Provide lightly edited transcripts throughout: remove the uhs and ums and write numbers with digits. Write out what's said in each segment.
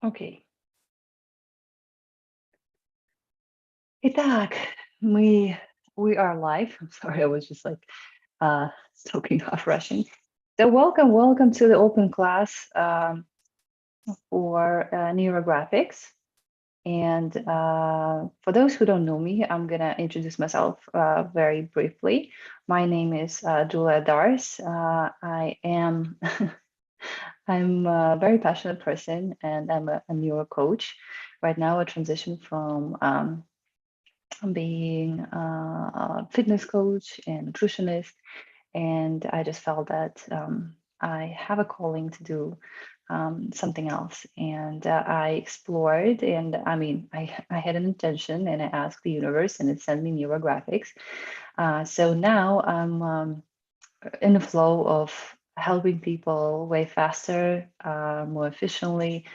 Окей. Итак, we are live. I'm sorry, I was just like talking off rushing. So welcome to the open class for neurographics. And for those who don't know me, I'm gonna introduce myself very briefly. My name is Julia Dars. I am I'm a very passionate person, and I'm a neuro coach. Right now, I transition from being a fitness coach and nutritionist, and I just felt that I have a calling to do something else. And I explored, and I mean, I had an intention, and I asked the universe, and it sent me neurographics. So now I'm in the flow of helping people way faster, more efficiently.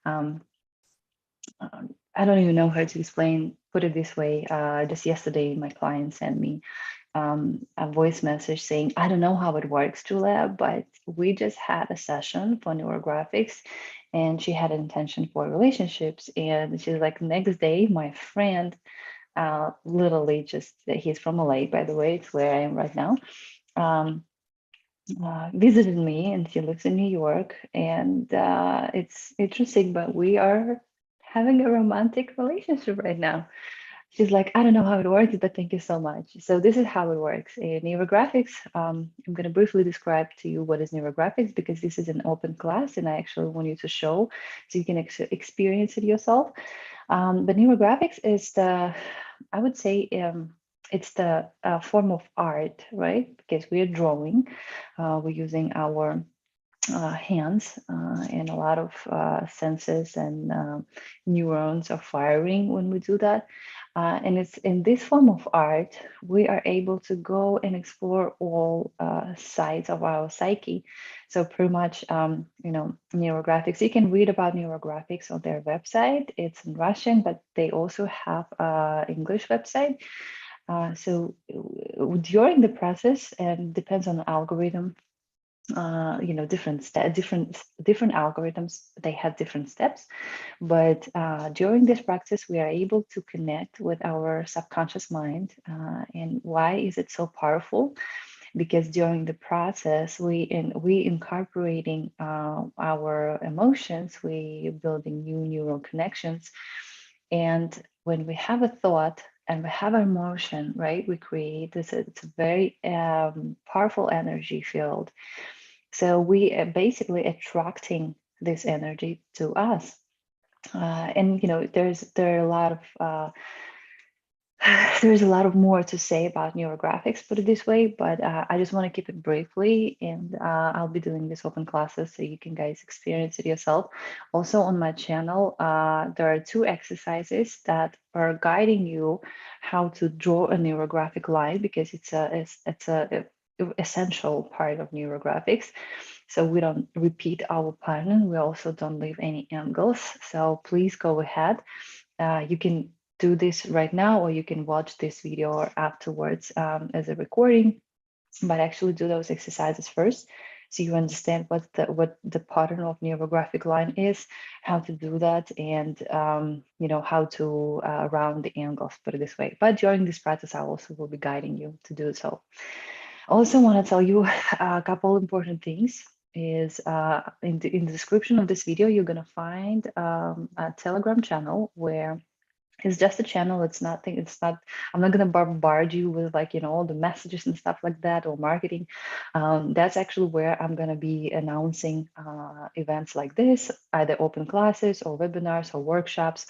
Um, I don't even know how to explain, put it this way. Just yesterday, my client sent me a voice message saying, I don't know how it works, Julia, but we just had a session for neurographics and she had an intention for relationships. And she's like, next day, my friend, literally just, he's from LA, by the way, it's where I am right now, um, visited me, and she lives in New York. And it's interesting, but we are having a romantic relationship right now. She's like, I don't know how it works, but thank you so much. So this is how it works. In neurographics, I'm going to briefly describe to you what is neurographics, because this is an open class and I actually want you to show so you can experience it yourself. But neurographics is I would say, it's the form of art, right? Because we are drawing, we're using our hands, and a lot of senses and neurons are firing when we do that. And it's in this form of art, we are able to go and explore all sides of our psyche. So pretty much, neurographics, you can read about neurographics on their website. It's in Russian, but they also have English website. So during the process, and depends on the algorithm, different algorithms, they have different steps, but during this practice we are able to connect with our subconscious mind. And why is it so powerful? Because during the process we incorporating our emotions, we building new neural connections. And when we have a thought and we have an emotion, right, we create this, it's a very powerful energy field. So we are basically attracting this energy to us. And there are a lot of there's a lot of more to say about neurographics, put it this way, but I just want to keep it briefly, and I'll be doing this open classes so you can guys experience it yourself. Also on my channel, there are 2 exercises that are guiding you how to draw a neurographic line, because it's a essential part of neurographics. So we don't repeat our pattern. We also don't leave any angles. So please go ahead. You can do this right now, or you can watch this video afterwards as a recording, but actually do those exercises first, so you understand what the pattern of neurographic line is, how to do that, and how to round the angles, put it this way. But during this practice, I also will be guiding you to do so. Also want to tell you a couple important things. Is in the description of this video, you're going to find a Telegram channel where it's just a channel. It's nothing. It's not. I'm not gonna bombard you with all the messages and stuff like that, or marketing. That's actually where I'm gonna be announcing events like this, either open classes or webinars or workshops.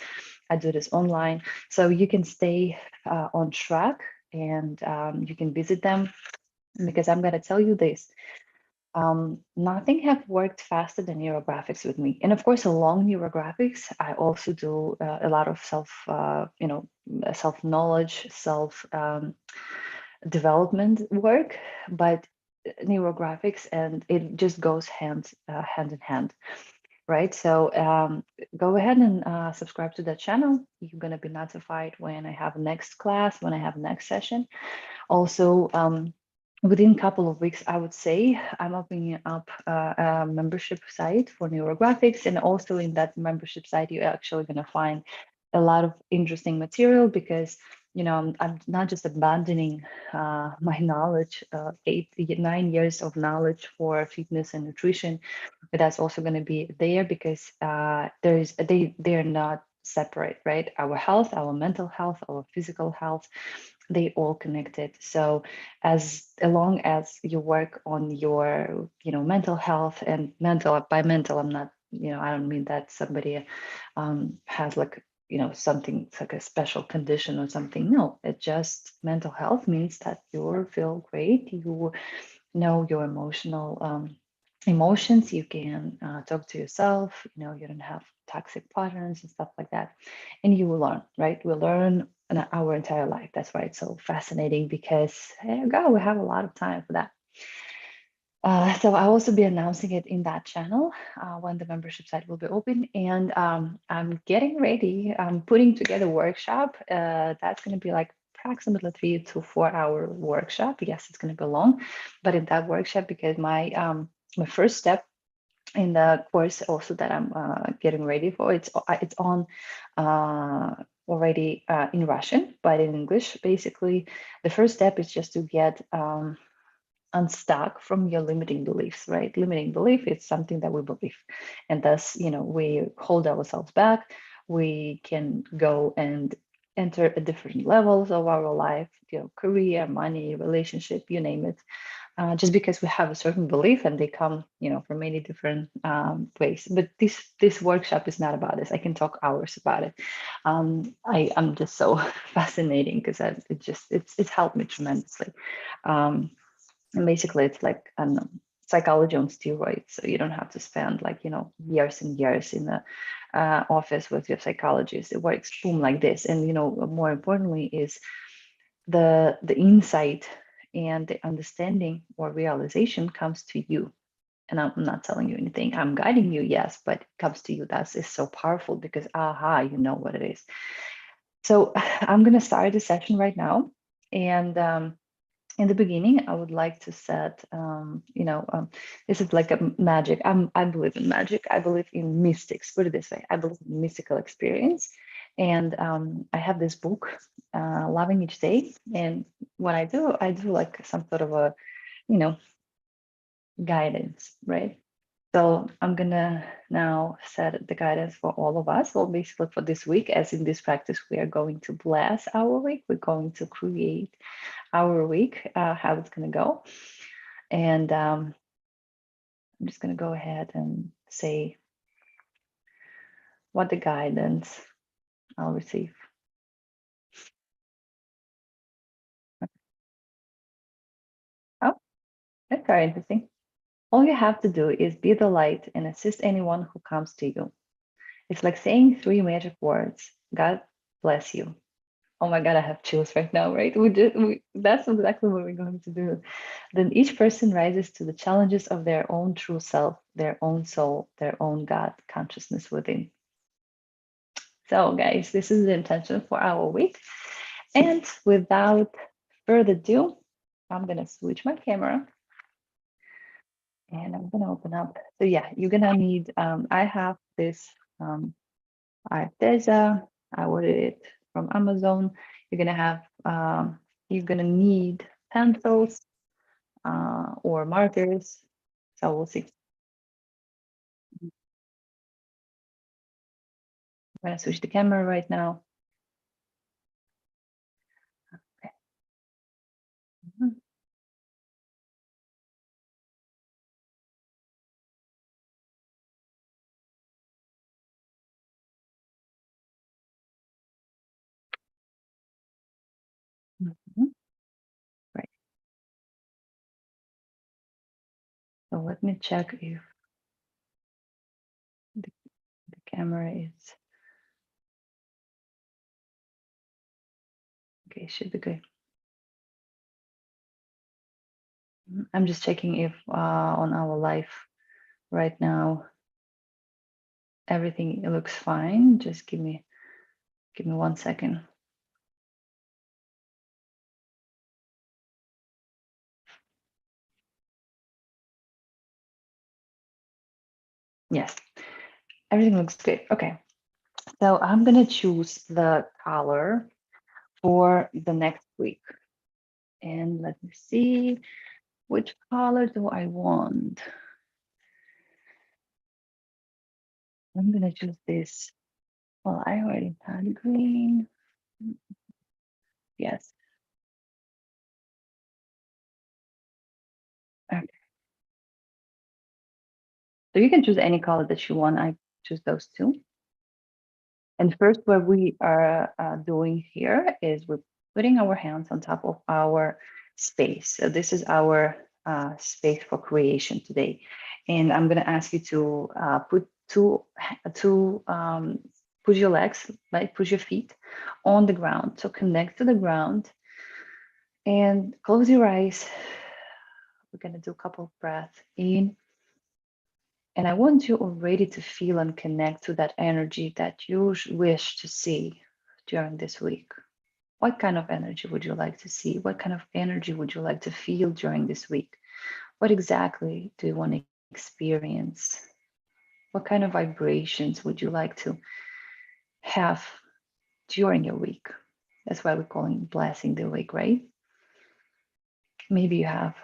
I do this online, so you can stay on track, and you can visit them, because I'm gonna tell you this. Nothing have worked faster than neurographics with me. And of course, along neurographics, I also do a lot of self-knowledge, development work, but neurographics, and it just goes hand in hand, right? So go ahead and subscribe to that channel. You're going to be notified when I have next class, when I have next session. Also, within a couple of weeks, I would say I'm opening up a membership site for neurographics. And also in that membership site, you're actually going to find a lot of interesting material because, I'm not just abandoning my knowledge, 9 years of knowledge for fitness and nutrition, but that's also going to be there because they're not separate, right? Our health, our mental health, our physical health, they all connected. So as long as you work on your mental health, and mental, by mental I'm not, I don't mean that somebody has like something, it's like a special condition or something. No, it just, mental health means that you feel great, you know your emotions, you can talk to yourself, you don't have toxic patterns and stuff like that. And you will learn, right? We learn in our entire life. That's why it's so fascinating, because hey, God, we have a lot of time for that. So I'll also be announcing it in that channel when the membership site will be open. And I'm getting ready. I'm putting together a workshop. That's going to be like approximately 3 to 4 hour workshop. Yes, it's going to be long, but in that workshop, because my first step in the course also that I'm getting ready for, it's on already in Russian, but in English. Basically, the first step is just to get unstuck from your limiting beliefs, right? Limiting belief is something that we believe, and thus, we hold ourselves back. We can go and enter at different levels of our life, career, money, relationship, you name it, just because we have a certain belief, and they come, from many different ways. But this workshop is not about this. I can talk hours about it. I'm just so fascinating because it's helped me tremendously. Um, and basically, it's like psychology on steroids. So you don't have to spend like years and years in the office with your psychologist. It works boom like this. And more importantly is the insight and the understanding or realization comes to you. And I'm not telling you anything. I'm guiding you, yes, but it comes to you. That is so powerful because aha, you know what it is. So I'm gonna start the session right now, and in the beginning, I would like to set, this is like a magic. I believe in magic. I believe in mystics. Put it this way: I believe in mystical experience, and I have this book, Loving Each Day. And what I do like some sort of a, you know, guidance, right? So I'm gonna now set the guidance for all of us. Well, basically for this week, as in this practice, we are going to bless our week. We're going to create our week, how it's going to go. And I'm just going to go ahead and say what the guidance I'll receive. Oh, that's very interesting. All you have to do is be the light and assist anyone who comes to you. It's like saying 3 magic words. God bless you. Oh my God, I have chills right now, right? That's exactly what we're going to do. Then each person rises to the challenges of their own true self, their own soul, their own God consciousness within. So, guys, this is the intention for our week. And without further ado, I'm going to switch my camera and I'm going to open up. So, yeah, you're going to need, I have this Arteza. I ordered it from Amazon. You're going to have, you're going to need pencils or markers. So, we'll see. I'm going to switch the camera right now. Okay. Mhm. Right. So, let me check if the camera is okay. Should be good. I'm just checking if on our live right now everything looks fine. Just give me 1 second. Yes, everything looks good. Okay, so I'm gonna choose the color for the next week. And let me see, which color do I want? I'm gonna choose this. Well, I already had green. Yes. Okay. So you can choose any color that you want. I choose those two. And first, what we are doing here is we're putting our hands on top of our space. So this is our space for creation today. And I'm going to ask you to put your legs, like put your feet on the ground. So connect to the ground and close your eyes. We're going to do a couple of breaths in. And I want you already to feel and connect to that energy that you wish to see during this week. What kind of energy would you like to see? What kind of energy would you like to feel during this week? What exactly do you want to experience? What kind of vibrations would you like to have during your week? That's why we're calling blessing the week, right? Maybe you have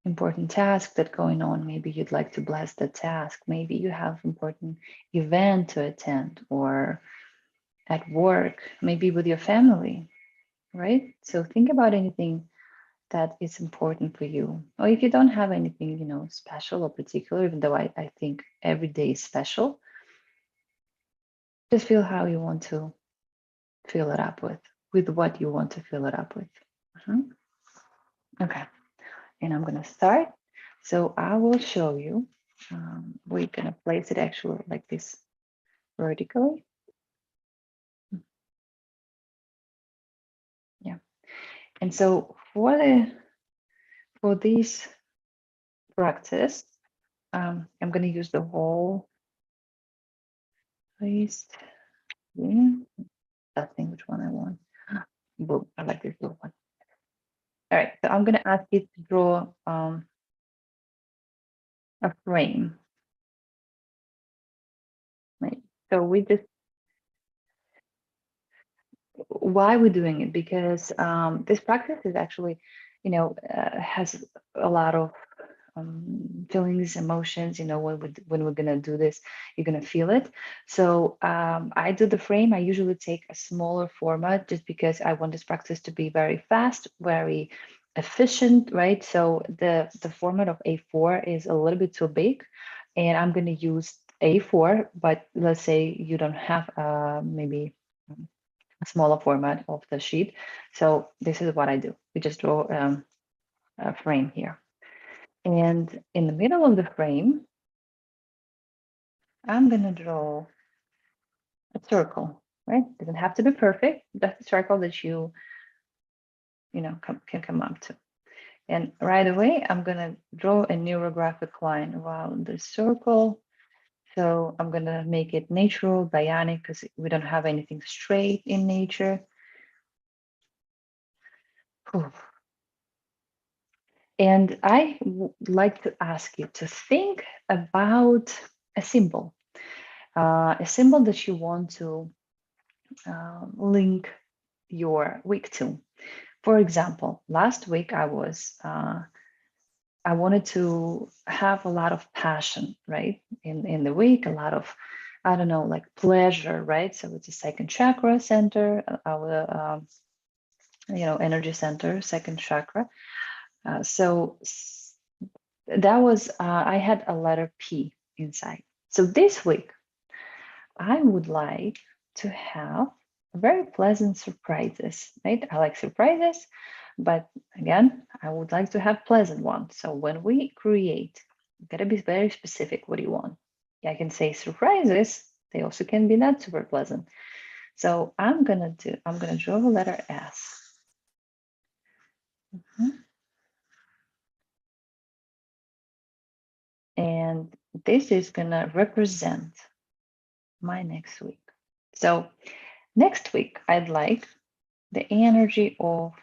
important task that going on. Maybe you'd like to bless the task. Maybe you have important event to attend or at work, maybe with your family, right? So think about anything that is important for you. Or if you don't have anything, special or particular, even though I think every day is special, just feel how you want to fill it up with what you want to fill it up with. Mhm. Okay, and I'm gonna start. So I will show you. We're gonna place it actually like this vertically. Yeah. And so for this practice, I'm gonna use the whole place. Yeah, testing which one I want. Blue. I like this blue one. All right. So I'm gonna ask you to draw a frame. Right. So we just why we're doing it because this practice is actually, has a lot of feelings, emotions. When we're gonna do this, you're gonna feel it. So I do the frame. I usually take a smaller format just because I want this practice to be very fast, very efficient, right? So the format of A4 is a little bit too big, and I'm gonna use A4. But let's say you don't have maybe a smaller format of the sheet. So this is what I do. We just draw a frame here. And in the middle of the frame, I'm going to draw a circle, right? Doesn't have to be perfect. That's a circle that can come up to. And right away, I'm going to draw a neurographic line around the circle. So I'm going to make it natural, bionic, because we don't have anything straight in nature. Whew. And I would like to ask you to think about a symbol that you want to link your week to. For example, last week I wanted to have a lot of passion, right? In the week, a lot of, I don't know, like pleasure, right? So it's a second chakra center, our energy center, second chakra. That was I had a letter P inside. So this week I would like to have very pleasant surprises, right? I like surprises, but again, I would like to have pleasant ones. So when we create, you gotta be very specific. What do you want? Yeah, I can say surprises. They also can be not super pleasant. So I'm gonna draw the letter S. Mhm. And this is gonna represent my next week. So next week, I'd like the energy of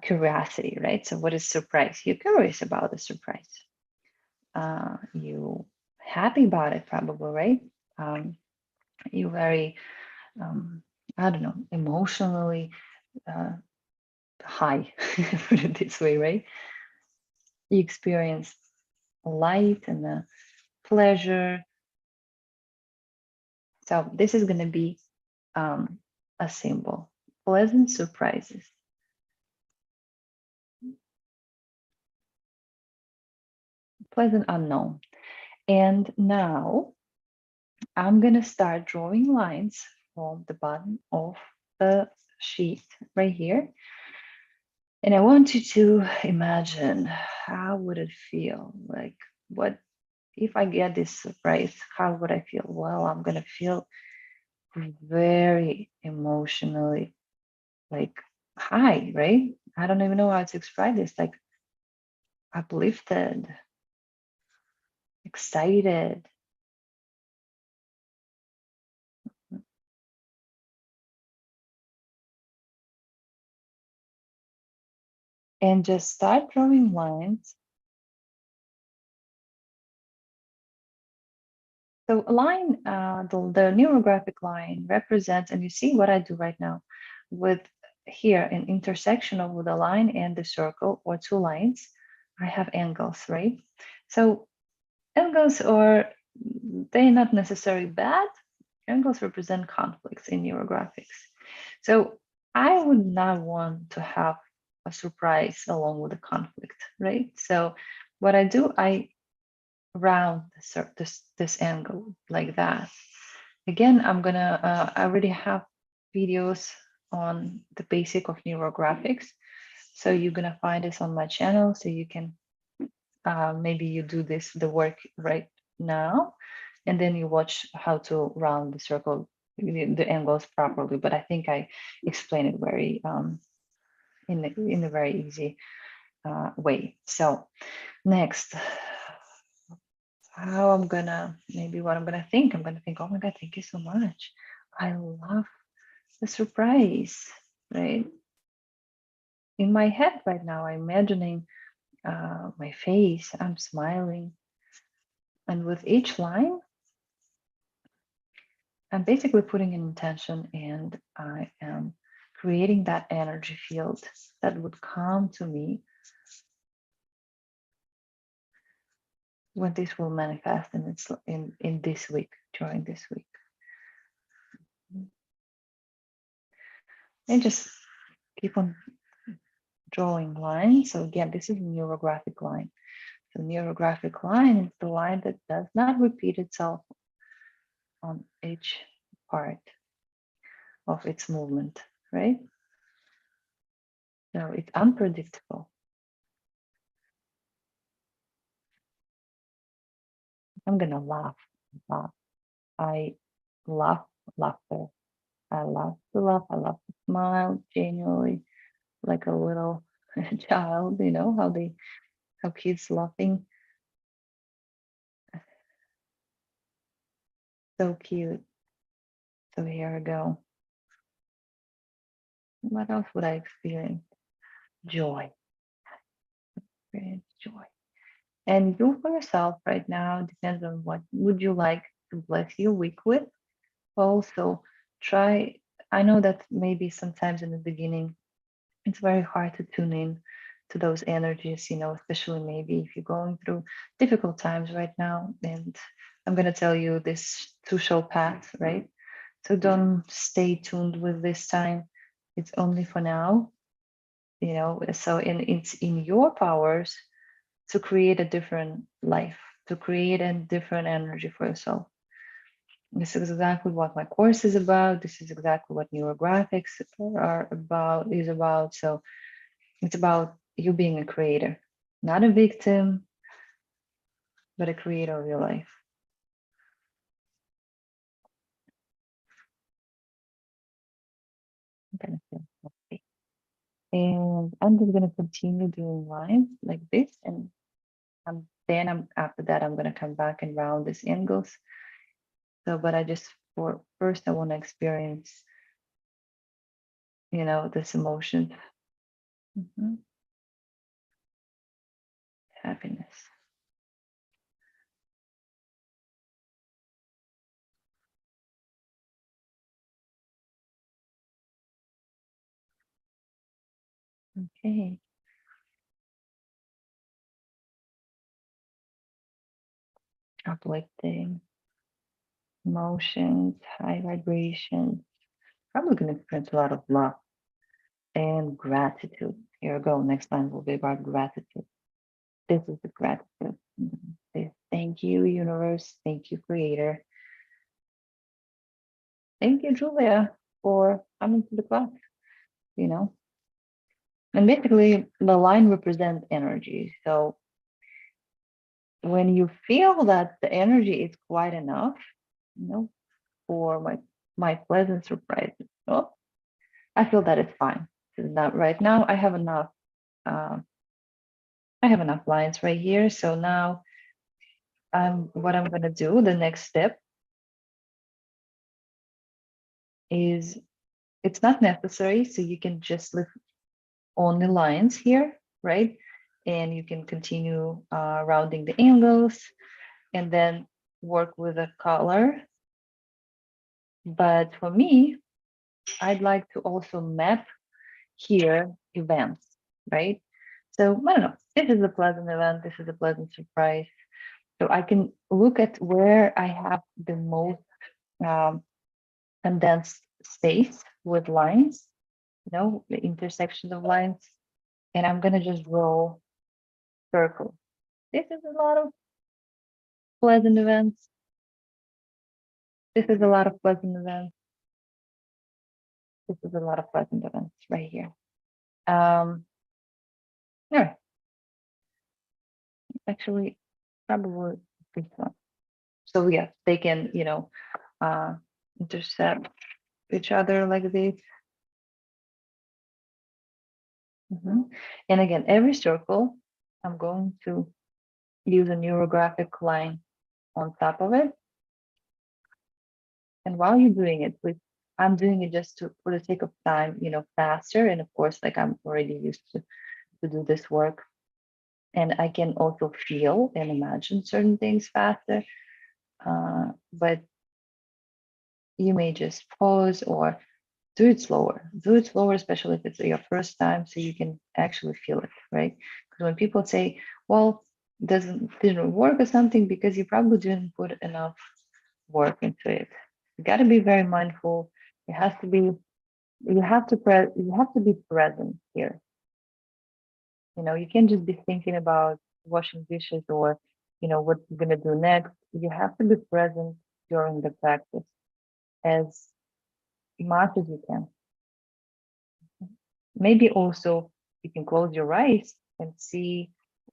curiosity, right? So, what is surprise? You're curious about the surprise. You happy about it, probably, right? Um, you're very, um, I don't know, emotionally uh, high, put it this way, right? You experience light and pleasure. So this is going to be um, a symbol, pleasant surprises, pleasant unknown. And now I'm going to start drawing lines from the bottom of the sheet right here. And I want you to imagine, how would it feel? Like, what if I get this surprise? How would I feel? Well, I'm going to feel very emotionally like high, right? I don't even know how to describe this, like uplifted, excited, and just start drawing lines. So a line, the neurographic line represents, and you see what I do right now with here an intersection of the line and the circle or two lines, I have angles, right? So angles are, they're not necessarily bad. Angles represent conflicts in neurographics. So I would not want to have a surprise along with a conflict, right? So what I do, I round this angle like that. Again, I already have videos on the basic of neurographics. So you're gonna find this on my channel. So you can maybe you do the work right now, and then you watch how to round the circle, the angles properly. But I think I explained it very in a very easy way. So next, how I'm gonna maybe what I'm gonna think, oh my god, thank you so much. I love the surprise, right? In my head right now, I'm imagining my face, I'm smiling, and with each line, I'm basically putting an intention and I am creating that energy field that would come to me when this will manifest in this week, during this week. And just keep on drawing lines. So again, this is a neurographic line. The neurographic line is the line that does not repeat itself on each part of its movement, right? So it's unpredictable. I'm gonna laugh. laugh. I love laughter. I love to laugh. I love to smile genuinely, like a little child. You know how kids laughing, so cute. So here we go. What else would I experience? Joy. Experience joy. And you for yourself right now depends on what would you like to bless your week with. Also, try. I know that maybe sometimes in the beginning it's very hard to tune in to those energies, especially maybe if you're going through difficult times right now. And I'm going to tell you this too shall pass, right? So don't stay tuned with this time. It's only for now, So it's in your powers to create a different life, to create a different energy for yourself. This is exactly what my course is about. This is exactly what neurographics is about. So it's about you being a creator, not a victim, but a creator of your life. I'm gonna feel happy. And I'm just gonna continue doing lines like this, and then after that I'm gonna come back and round these angles. So, but I just for first I want to experience, this emotion, Mhm. Happiness. Okay. Uplifting emotions, high vibrations. Probably going to experience a lot of love and gratitude. Here we go. Next time will be about gratitude. This is the gratitude. Thank you, universe. Thank you, creator. Thank you, Julia, for coming to the class, you know. And basically, the line represents energy. So when you feel that the energy is quite enough, for my pleasant surprises, I feel that it's fine. So that right now uh, I have enough lines right here. So now what I'm gonna do, the next step is it's not necessary. So you can just lift only lines here, right? And you can continue rounding the angles and then work with a color. But for me, I'd like to also map here events, right? So I don't know, this is a pleasant event, this is a pleasant surprise. So I can look at where I have the most um, condensed space with lines, the intersection of lines, and I'm gonna just draw circles. This is a lot of pleasant events. This is a lot of pleasant events. This is a lot of pleasant events right here. All right, actually, probably this one. So yeah, they can, uh, intercept each other like this. And again, every circle, I'm going to use a neurographic line on top of it. And while you're doing it, I'm doing it just for the sake of time, faster. And of course, like I'm already used to do this work. And I can also feel and imagine certain things faster. But you may just pause or do it slower. Do it slower, especially if it's your first time, so you can actually feel it, right? Because when people say, well, didn't work or something, because you probably didn't put enough work into it. You got to be very mindful. It has to be, you have to be present here. You can't just be thinking about washing dishes or, what you're gonna do next. You have to be present during the practice as much as you can. Maybe also you can close your eyes and see,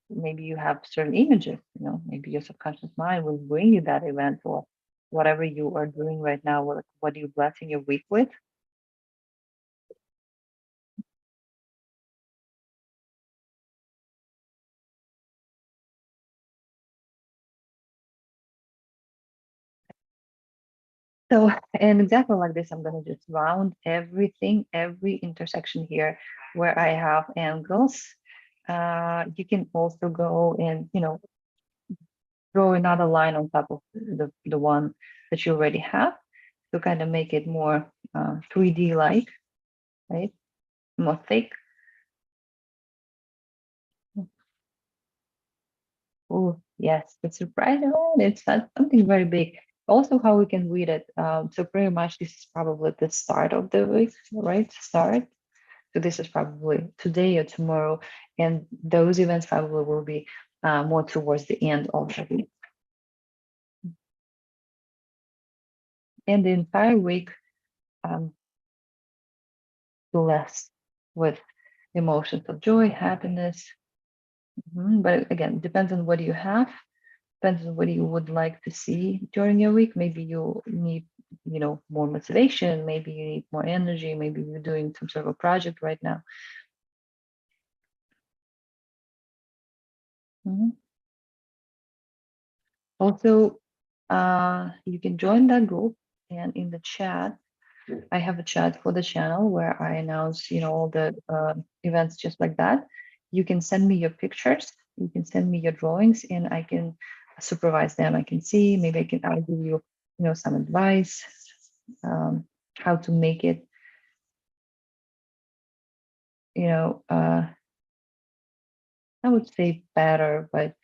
maybe you have certain images, maybe your subconscious mind will bring you that event or whatever you are doing right now, what are you blessing your week with. So, and exactly like this, I'm going to just round everything, every intersection here where I have angles. You can also go and, draw another line on top of the one that you already have to kind of make it more 3D like, right? More thick. Oh, yes, the surprise element, it's not something very big. Also, how we can read it. So pretty much this is probably the start of the week, right? Start. So this is probably today or tomorrow, and those events probably will be more towards the end of the week. And the entire week, blessed with emotions of joy, happiness. But again, depends on what you have, depends on what you would like to see during your week. Maybe you need, more motivation. Maybe you need more energy. Maybe you're doing some sort of a project right now. Also, you can join that group, and in the chat, I have a chat for the channel where I announce, all the events just like that. You can send me your pictures, you can send me your drawings, and I can supervise them. I can see, maybe I'll give you, some advice, how to make it you know, I would say better, but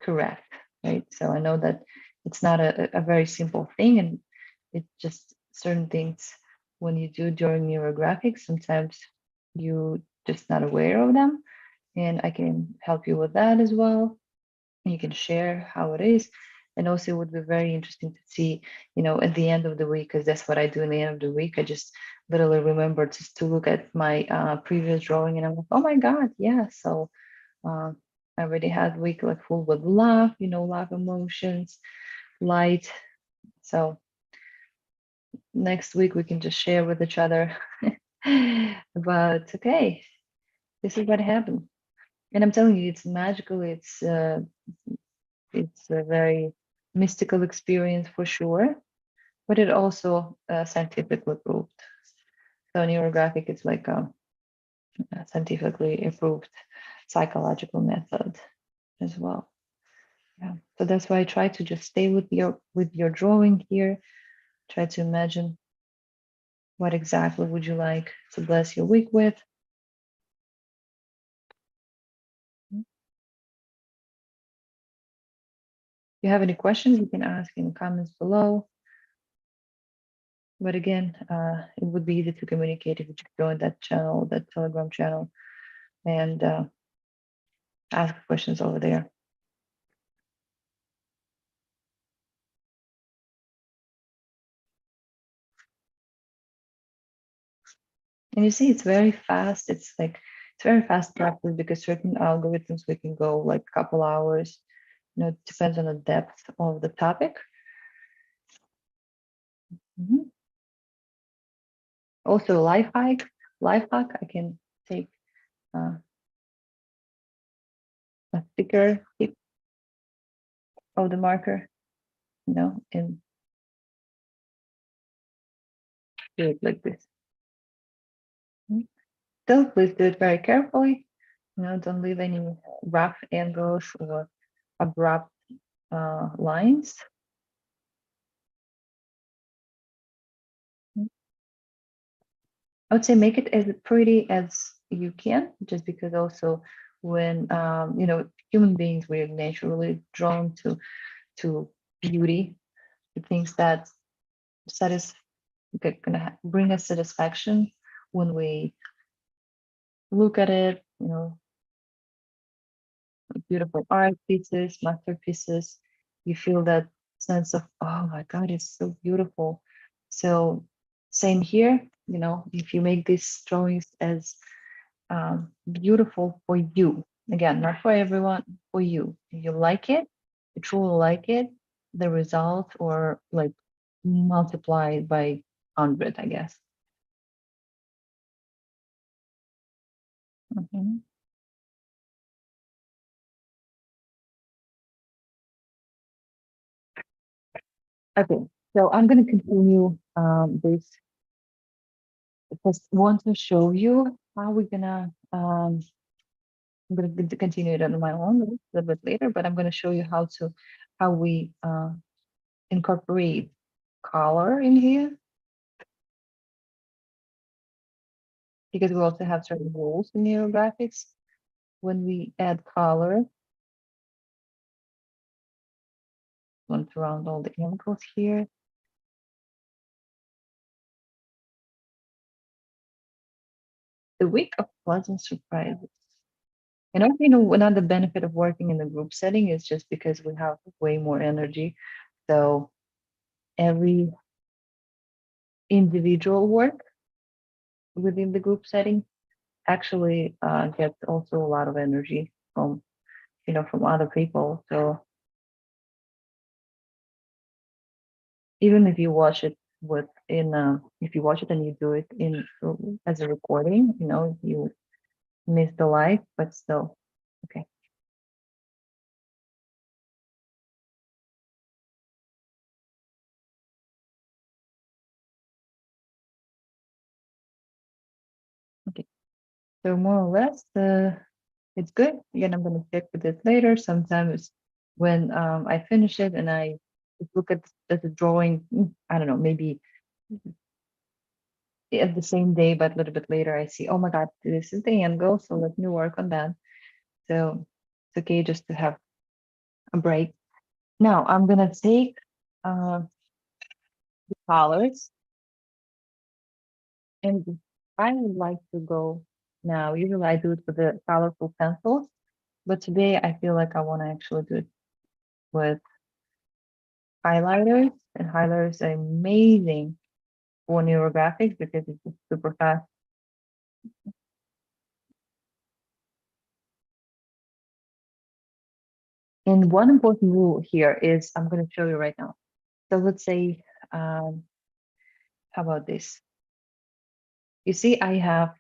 correct, right? So I know that it's not a very simple thing, and it's just certain things when you do during neurographics, sometimes you just not aware of them, and I can help you with that as well. And you can share how it is. And also, it would be very interesting to see, at the end of the week, because that's what I do in the end of the week. I just literally remember just to look at my previous drawing, and I'm like, oh my God, yeah. So uh, I already had week like full with love, love emotions, light. So next week we can just share with each other. But okay, this is what happened. And I'm telling you, it's magical. It's a very mystical experience for sure, but it also scientifically proved. So neurographic is like a scientifically approved psychological method as well. Yeah. So that's why I try to just stay with your drawing here. Try to imagine what exactly would you like to bless your week with. If you have any questions, you can ask in the comments below. But again, it would be easy to communicate if you just join that channel, that Telegram channel, and ask questions over there. And you see, it's very fast. It's very fast practice because certain algorithms we can go like a couple hours. It depends on the depth of the topic. Mhm. Also, life hack. I can take a thicker tip of the marker, and do it like this. Mhm. Still, please do it very carefully. Don't leave any rough angles or abrupt lines. Mhm. I would say make it as pretty as you can, just because also when human beings, we're naturally drawn to beauty, to things that satis gonna bring us satisfaction when we look at it. Beautiful art pieces, masterpieces. You feel that sense of, oh my God, it's so beautiful. So same here. If you make these drawings as beautiful for you. Again, not for everyone, for you. If you like it, you truly like it, the result or like multiplied by 100, I guess. Mhm. Okay, so I'm going to continue this because I want to show you how we're gonna. I'm going to continue it on my own a little bit later, but I'm going to show you how we incorporate color in here, because we also have certain rules in neurographics. When we add color, went around all the angles here. The week of pleasant surprises. And also, another benefit of working in the group setting is just because we have way more energy. So every individual work within the group setting actually gets also a lot of energy from other people. So even if you watch it if you watch it and you do it in as a recording, you miss the live, but still, okay. Okay. So more or less, it's good. Again, I'm gonna check with it later. Sometimes when I finish it and I just look at the drawing, I don't know, maybe at the same day, but a little bit later, I see, oh my God, this is the angle. So let me work on that. So it's okay just to have a break. Now I'm gonna take the colors, and I would like to go now. Usually I do it with the colorful pencils, but today I feel like I want to actually do it with highlighters. And highlighters are amazing for neurographics because it's just super fast. And one important rule here is I'm going to show you right now. So let's say, how about this? You see, I have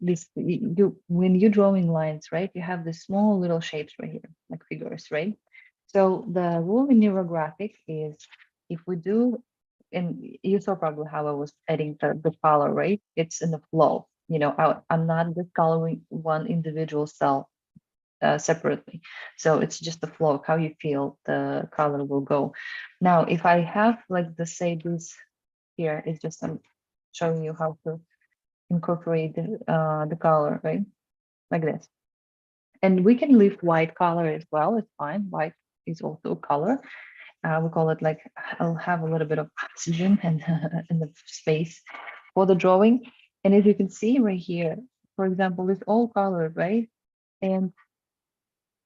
this, you when you're drawing lines, right? You have the small little shapes right here, like figures, right? So the rule in neurographic is if we do, and you saw probably how I was adding the color, right? It's in the flow. I'm not discoloring one individual cell separately. So it's just the flow of how you feel the color will go. Now, if I have like the say this here is just showing you how to incorporate the color, right? Like this. And we can leave white color as well. It's fine. White is also a color. We call it like I'll have a little bit of oxygen and in the space for the drawing. And as you can see right here, for example, it's all colored, right? And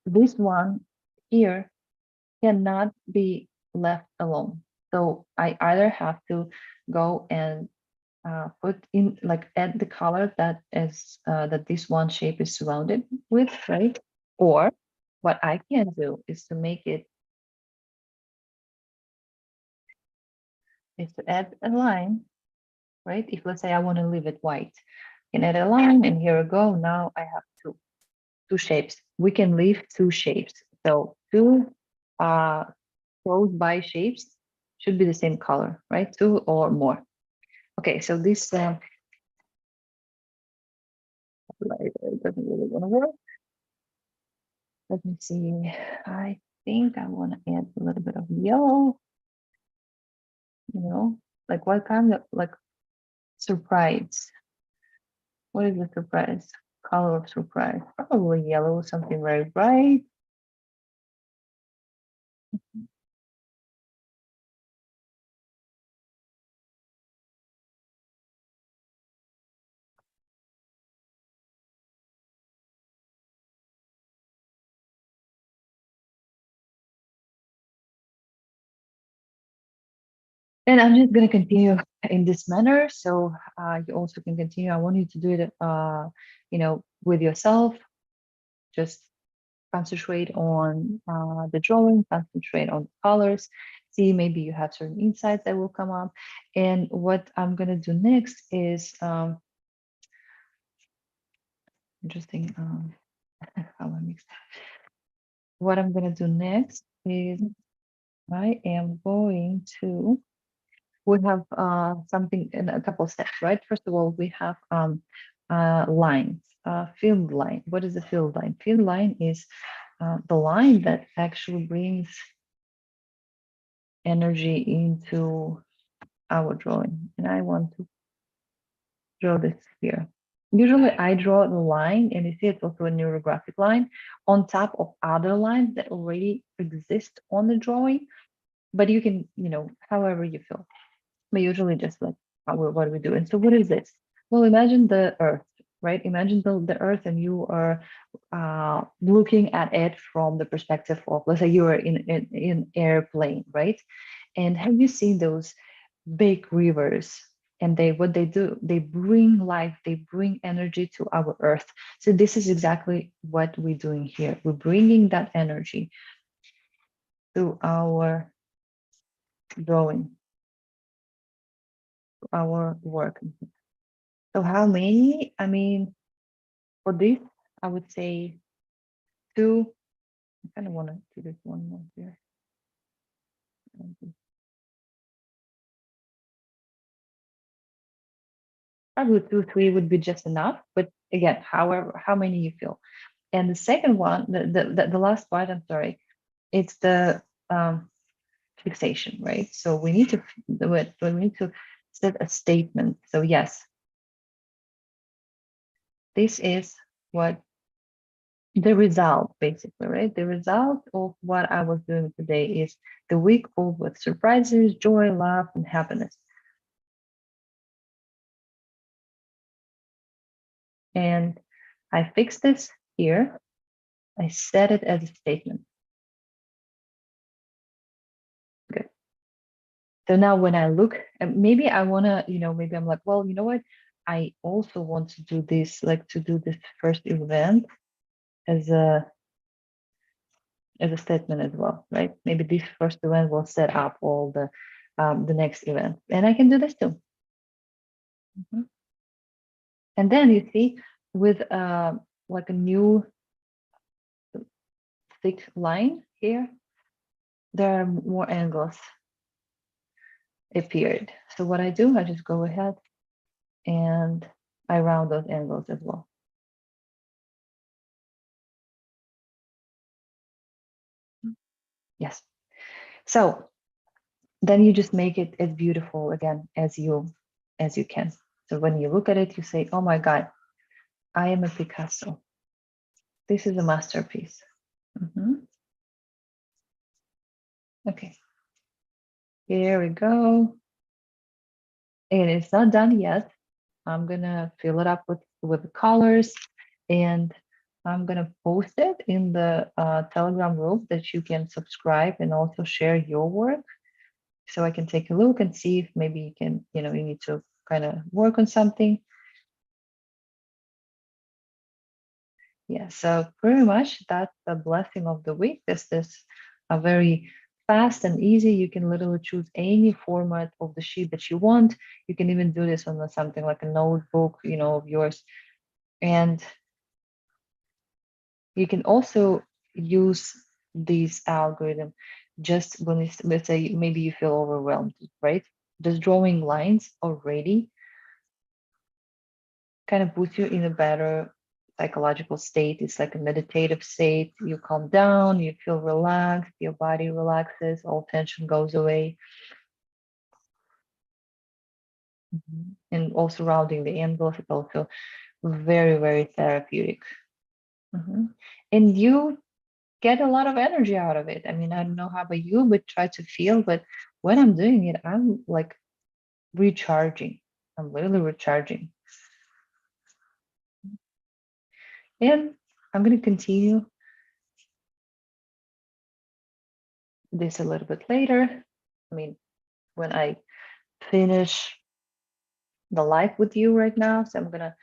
this one here cannot be left alone. So I either have to go and put in like add the color that is that this one shape is surrounded with, right? Or what I can do is to make it is to add a line, right? If let's say I want to leave it white, I can add a line, and here we go. Now I have two shapes. We can leave two shapes. So two uh close by shapes should be the same color, right? Two or more. Okay, so this light doesn't really want to work. Let me see. I think I want to add a little bit of yellow, like what kind of like surprise? What is the surprise? Color of surprise? Probably yellow, something very bright. And I'm just going to continue in this manner. So you also can continue. I want you to do it, with yourself. Just concentrate on the drawing, concentrate on the colors. See, maybe you have certain insights that will come up. And what I'm going to do next is interesting. How I mix that. What I'm going to do next is I am going to we have something in a couple of steps, right? First of all, we have lines, field line. What is a field line? Field line is the line that actually brings energy into our drawing. And I want to draw this here. Usually I draw the line, and you see it's also a neurographic line on top of other lines that already exist on the drawing, but you can, however you feel. But usually just like what we do. And so what is this? Well, imagine the earth, right? Imagine the earth, and you are looking at it from the perspective of, let's say you are in airplane, right? And have you seen those big rivers? And what they do, they bring life, they bring energy to our earth. So this is exactly what we're doing here. We're bringing that energy to our drawing, to our work. So how many? I mean, for this, I would say two. I kind of want to do this one more here. Probably two, three would be just enough. But again, however, how many you feel. And the second one, the last part, I'm sorry, it's the fixation, right? So we need to do it, but we need to set a statement. So yes, this is what the result, basically, right? The result of what I was doing today is the week full with surprises, joy, love, and happiness. And I fixed this here. I set it as a statement. Good. So now when I look, maybe I want to, maybe I'm like, well, you know what? I also want to do this, like to do this first event as a statement as well, right? Maybe this first event will set up all the next event, and I can do this too. Mhm. And then you see, with like a new thick line here, there are more angles appeared. So what I do, I just go ahead and I round those angles as well. Yes. So then you just make it as beautiful again as you can. So when you look at it, you say, oh my God, I am a Picasso. This is a masterpiece. Mhm. Okay, here we go. And it's not done yet. I'm gonna fill it up with colors, and I'm gonna post it in the Telegram group that you can subscribe and also share your work, so I can take a look and see if maybe you can, you need to kind of work on something. Yeah, so pretty much that's the blessing of the week. This is a very fast and easy. You can literally choose any format of the sheet that you want. You can even do this on something like a notebook, of yours. And you can also use this algorithm just when let's say maybe you feel overwhelmed, right? Just drawing lines already kind of puts you in a better psychological state. It's like a meditative state. You calm down, you feel relaxed, your body relaxes, all tension goes away. And also rounding the angles is also very, very therapeutic. And you get a lot of energy out of it. I mean, I don't know how about you, but try to feel. But when I'm doing it, I'm like recharging. I'm literally recharging. And I'm going to continue this a little bit later. I mean, when I finish the live with you right now. So I'm going to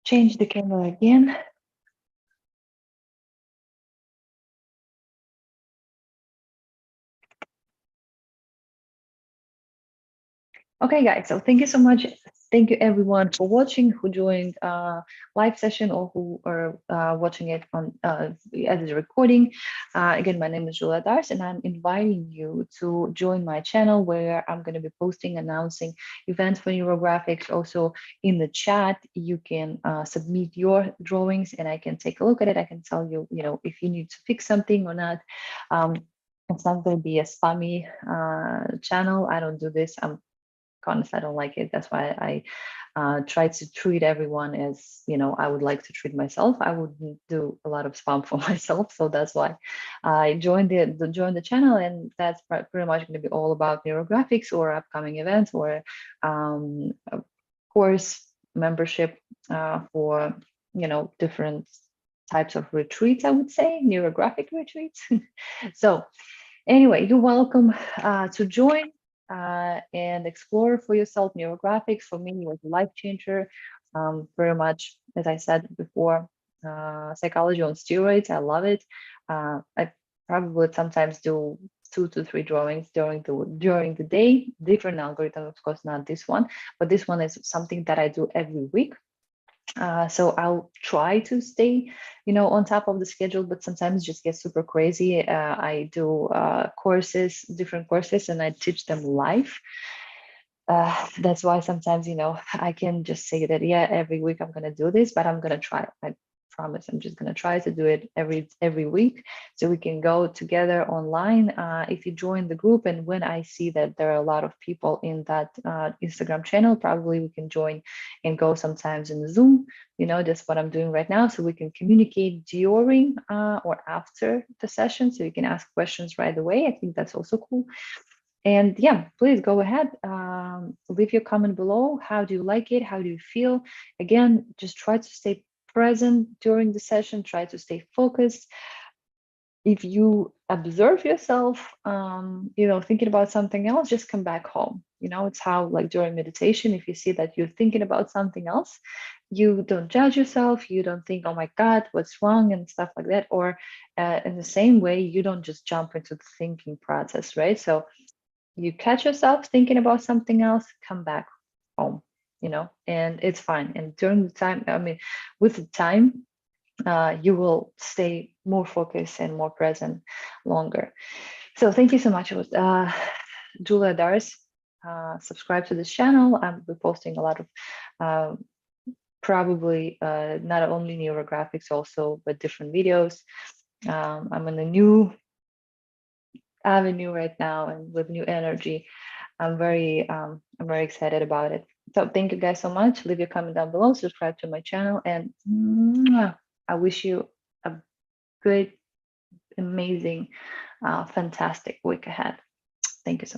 change the camera again. Okay, guys, so thank you so much. Thank you everyone for watching, who joined live session or who are watching it on as a recording. Again, my name is Julia Dars, and I'm inviting you to join my channel where I'm going to be posting, announcing events for neurographics. Also in the chat, you can submit your drawings and I can take a look at it. I can tell you, if you need to fix something or not. It's not going to be a spammy channel. I don't do this. I'm honest, I don't like it. That's why I try to treat everyone as I would like to treat myself. I wouldn't do a lot of spam for myself, so that's why I joined the channel, and that's pretty much going to be all about neurographics or upcoming events or course membership for different types of retreats. I would say neurographic retreats. So anyway, you're welcome to join and explore for yourself. Neurographics for me was a life changer. Very much, as I said before, psychology on steroids. I love it. I probably would sometimes do 2 to 3 drawings during the day. Different algorithm, of course, not this one, but this one is something that I do every week. So I'll try to stay, on top of the schedule, but sometimes just get super crazy. I do different courses, and I teach them live. That's why sometimes, I can just say that, yeah, every week I'm going to do this, but I'm going to try. I promise. I'm just going to try to do it every week so we can go together online. If you join the group, and when I see that there are a lot of people in that Instagram channel, probably we can join and go sometimes in Zoom. That's what I'm doing right now, so we can communicate during or after the session, so you can ask questions right away. I think that's also cool. And yeah, please go ahead, leave your comment below. How do you like it? How do you feel? Again, just try to stay present during the session, try to stay focused. If you observe yourself, thinking about something else, just come back home. It's how, like during meditation, if you see that you're thinking about something else, you don't judge yourself. You don't think, oh my God, what's wrong and stuff like that. Or in the same way, you don't just jump into the thinking process, right? So you catch yourself thinking about something else, come back home, and it's fine. And during the time, with the time, you will stay more focused and more present longer. So thank you so much. It was Julia Dars. Subscribe to this channel. I'll be posting a lot of probably not only neurographics also, but different videos. I'm in a new avenue right now and with new energy. I'm very excited about it. So thank you guys so much. Leave your comment down below, subscribe to my channel, and I wish you a good, amazing, fantastic week ahead. Thank you so much.